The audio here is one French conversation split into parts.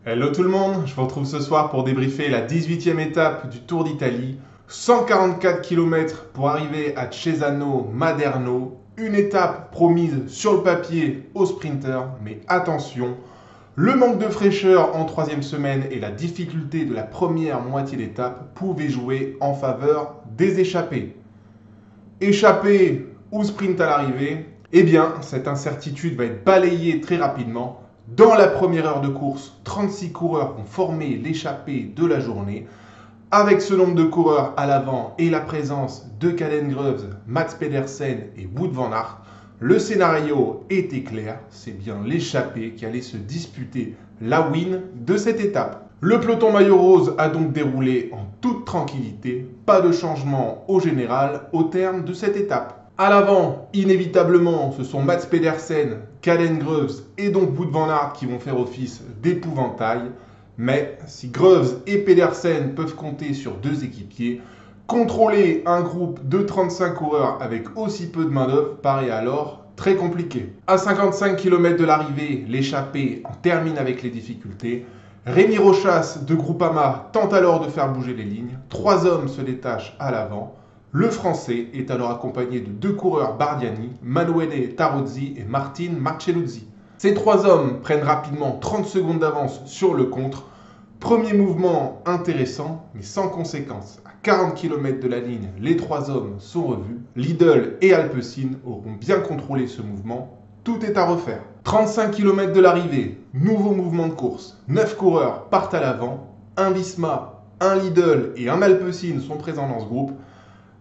Hello tout le monde, je vous retrouve ce soir pour débriefer la 18e étape du Tour d'Italie. 144 km pour arriver à Cesano Maderno. Une étape promise sur le papier aux sprinters, mais attention, le manque de fraîcheur en troisième semaine et la difficulté de la première moitié d'étape pouvaient jouer en faveur des échappés. Échappés ou sprint à l'arrivée, eh bien, cette incertitude va être balayée très rapidement. Dans la première heure de course, 36 coureurs vont former l'échappée de la journée. Avec ce nombre de coureurs à l'avant et la présence de Caden-Groves, Mats Pedersen et Wout van Aert, le scénario était clair, c'est bien l'échappée qui allait se disputer la win de cette étape. Le peloton maillot rose a donc déroulé en toute tranquillité, pas de changement au général au terme de cette étape. À l'avant, inévitablement, ce sont Mats Pedersen, Caden-Groves et donc Wout van Aert qui vont faire office d'épouvantail. Mais si Groves et Pedersen peuvent compter sur deux équipiers, contrôler un groupe de 35 coureurs avec aussi peu de main-d'œuvre paraît alors très compliqué. À 55 km de l'arrivée, l'échappée en termine avec les difficultés. Rémi Rochas de Groupama tente alors de faire bouger les lignes. 3 hommes se détachent à l'avant. Le Français est alors accompagné de 2 coureurs Bardiani, Manuele Tarozzi et Martin Marcelluzzi. Ces 3 hommes prennent rapidement 30 secondes d'avance sur le contre. Premier mouvement intéressant, mais sans conséquence. À 40 km de la ligne, les 3 hommes sont revus. Lidl et Alpecin auront bien contrôlé ce mouvement. Tout est à refaire. 35 km de l'arrivée, nouveau mouvement de course. 9 coureurs partent à l'avant. Un Visma, un Lidl et un Alpecin sont présents dans ce groupe.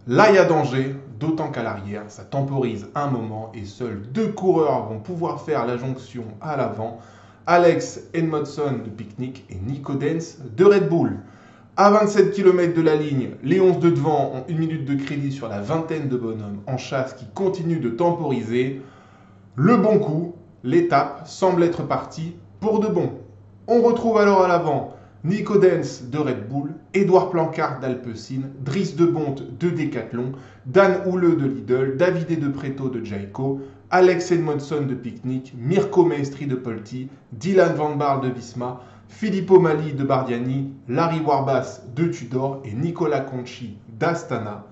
Là, il y a danger, d'autant qu'à l'arrière, ça temporise un moment et seuls 2 coureurs vont pouvoir faire la jonction à l'avant. Alex Edmondson de Picnic et Nico Denz de Red Bull. À 27 km de la ligne, les 11 de devant ont 1 minute de crédit sur la vingtaine de bonhommes en chasse qui continuent de temporiser. Le bon coup, l'étape semble être partie pour de bon. On retrouve alors à l'avant Nico Denz de Red Bull, Édouard Plancard d'Alpecin, Driss de Bonte de Decathlon, Dan Houle de Lidl, Davide de Preto de Jayco, Alex Edmondson de Picnic, Mirko Maestri de Polti, Dylan Van Baarle de Visma, Filippo Mali de Bardiani, Larry Warbasse de Tudor et Nicola Conchi d'Astana.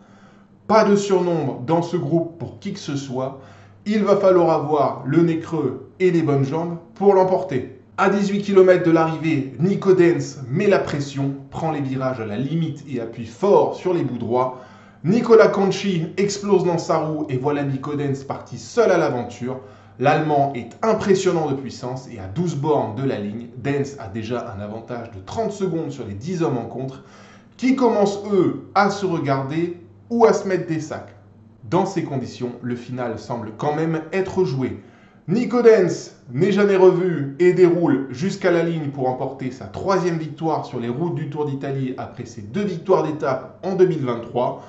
Pas de surnombre dans ce groupe pour qui que ce soit. Il va falloir avoir le nez creux et les bonnes jambes pour l'emporter. À 18 km de l'arrivée, Nico Denz met la pression, prend les virages à la limite et appuie fort sur les bouts droits. Nicola Conchi explose dans sa roue et voilà Nico Denz parti seul à l'aventure. L'Allemand est impressionnant de puissance et à 12 bornes de la ligne, Denz a déjà un avantage de 30 secondes sur les 10 hommes en contre qui commencent eux à se regarder ou à se mettre des sacs. Dans ces conditions, le final semble quand même être joué. Nico Denz n'est jamais revu et déroule jusqu'à la ligne pour emporter sa 3e victoire sur les routes du Tour d'Italie après ses 2 victoires d'étape en 2023.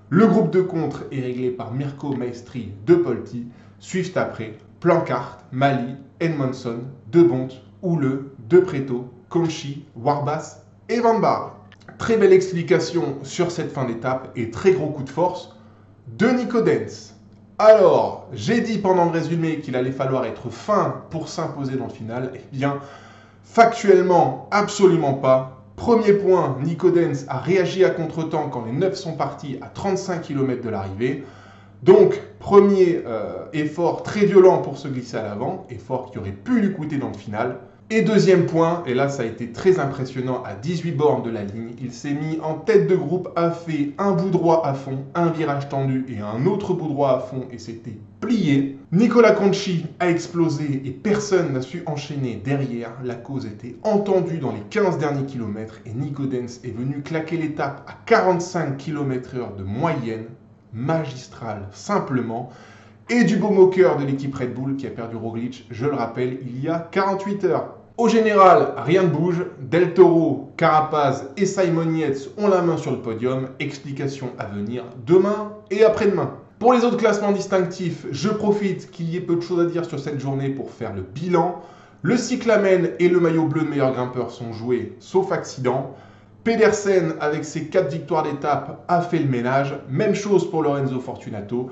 Le groupe de contre est réglé par Mirko Maestri de Polti. Suivent après Plancard, Mali, Edmondson, De Bonte, Houle, De Preto, Conchi, Warbasse et Van Baarle. Très belle explication sur cette fin d'étape et très gros coup de force de Nico Denz. Alors, j'ai dit pendant le résumé qu'il allait falloir être fin pour s'imposer dans le final. Eh bien, factuellement, absolument pas. Premier point, Nico Denz a réagi à contre-temps quand les 9 sont partis à 35 km de l'arrivée. Donc, premier effort très violent pour se glisser à l'avant, effort qui aurait pu lui coûter dans le final. Et deuxième point, et là ça a été très impressionnant, à 18 bornes de la ligne, il s'est mis en tête de groupe, a fait un bout droit à fond, un virage tendu et un autre bout droit à fond et s'était plié. Nicola Conchi a explosé et personne n'a su enchaîner derrière. La cause était entendue dans les 15 derniers kilomètres et Nico Denz est venu claquer l'étape à 45 km/h de moyenne, magistrale simplement. Et du beau moqueur de l'équipe Red Bull qui a perdu Roglic, je le rappelle, il y a 48 heures. Au général, rien ne bouge. Del Toro, Carapaz et Simon Yates ont la main sur le podium. Explication à venir demain et après-demain. Pour les autres classements distinctifs, je profite qu'il y ait peu de choses à dire sur cette journée pour faire le bilan. Le cyclamen et le maillot bleu meilleur grimpeur sont joués, sauf accident. Pedersen, avec ses 4 victoires d'étape, a fait le ménage. Même chose pour Lorenzo Fortunato.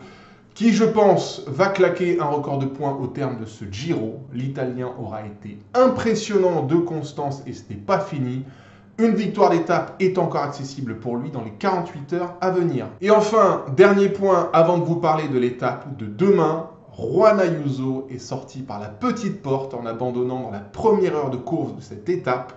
qui, je pense, va claquer un record de points au terme de ce Giro. L'Italien aura été impressionnant de constance et ce n'est pas fini. Une victoire d'étape est encore accessible pour lui dans les 48 heures à venir. Et enfin, dernier point avant de vous parler de l'étape de demain, Juan Ayuso est sorti par la petite porte en abandonnant dans la première heure de course de cette étape.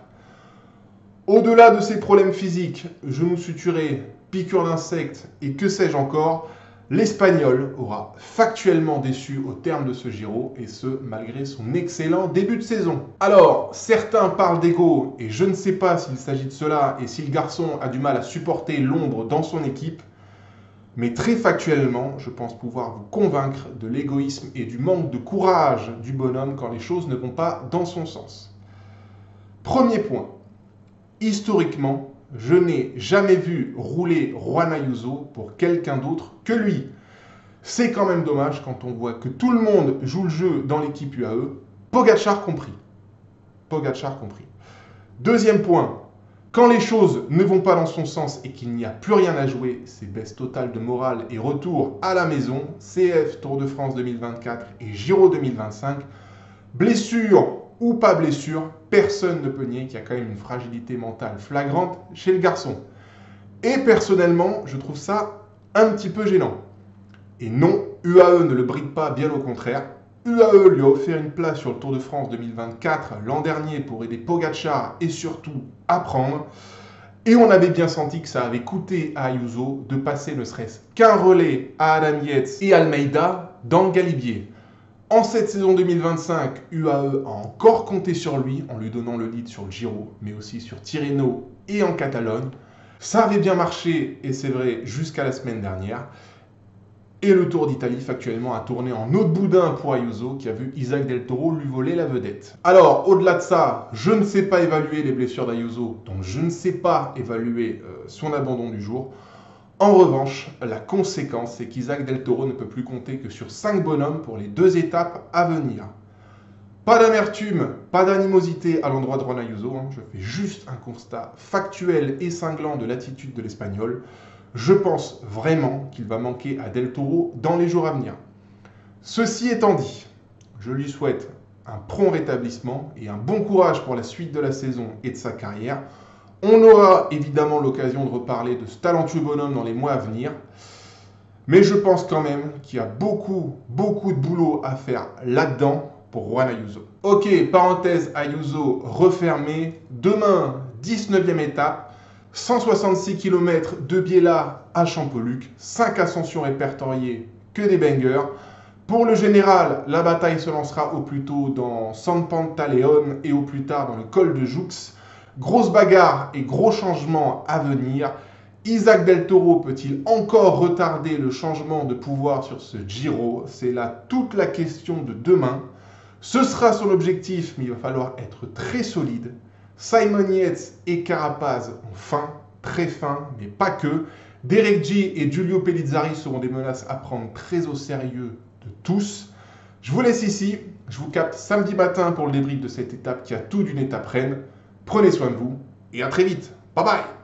Au-delà de ses problèmes physiques, genoux suturés, piqûres d'insectes et que sais-je encore, l'Espagnol aura factuellement déçu au terme de ce Giro, et ce, malgré son excellent début de saison. Alors, certains parlent d'ego, et je ne sais pas s'il s'agit de cela, et si le garçon a du mal à supporter l'ombre dans son équipe, mais très factuellement, je pense pouvoir vous convaincre de l'égoïsme et du manque de courage du bonhomme quand les choses ne vont pas dans son sens. Premier point, historiquement, je n'ai jamais vu rouler Juan Ayuso pour quelqu'un d'autre que lui. C'est quand même dommage quand on voit que tout le monde joue le jeu dans l'équipe UAE, Pogačar compris. Pogačar compris. Deuxième point, quand les choses ne vont pas dans son sens et qu'il n'y a plus rien à jouer, c'est baisse totale de morale et retour à la maison, CF Tour de France 2024 et Giro 2025, blessure ou pas blessure, personne ne peut nier qu'il y a quand même une fragilité mentale flagrante chez le garçon. Et personnellement, je trouve ça un petit peu gênant. Et non, UAE ne le bride pas, bien au contraire. UAE lui a offert une place sur le Tour de France 2024 l'an dernier pour aider Pogačar et surtout apprendre. Et on avait bien senti que ça avait coûté à Ayuso de passer ne serait-ce qu'un relais à Adam Yates et Almeida dans le Galibier. En cette saison 2025, UAE a encore compté sur lui en lui donnant le lead sur le Giro, mais aussi sur Tirreno et en Catalogne. Ça avait bien marché, et c'est vrai, jusqu'à la semaine dernière. Et le Tour d'Italie, factuellement, a tourné en eau de boudin pour Ayuso, qui a vu Isaac Del Toro lui voler la vedette. Alors, au-delà de ça, je ne sais pas évaluer les blessures d'Ayuso, donc je ne sais pas évaluer son abandon du jour. En revanche, la conséquence, c'est qu'Isaac Del Toro ne peut plus compter que sur 5 bonhommes pour les 2 étapes à venir. Pas d'amertume, pas d'animosité à l'endroit de Juan Ayuso, je fais juste un constat factuel et cinglant de l'attitude de l'Espagnol. Je pense vraiment qu'il va manquer à Del Toro dans les jours à venir. Ceci étant dit, je lui souhaite un prompt rétablissement et un bon courage pour la suite de la saison et de sa carrière. On aura évidemment l'occasion de reparler de ce talentueux bonhomme dans les mois à venir. Mais je pense quand même qu'il y a beaucoup de boulot à faire là-dedans pour Juan Ayuso. Ok, parenthèse Ayuso refermée. Demain, 19e étape, 166 km de Biella à Champoluc, 5 ascensions répertoriées, que des bangers. Pour le général, la bataille se lancera au plus tôt dans San Pantaleon et au plus tard dans le col de Joux. Grosse bagarre et gros changements à venir. Isaac Del Toro peut-il encore retarder le changement de pouvoir sur ce Giro? C'est là toute la question de demain. Ce sera son objectif, mais il va falloir être très solide. Simon Yates et Carapaz ont faim, très faim, mais pas que. Derek G et Giulio Pellizzari seront des menaces à prendre très au sérieux de tous. Je vous laisse ici. Je vous capte samedi matin pour le débrief de cette étape qui a tout d'une étape reine. Prenez soin de vous et à très vite. Bye bye.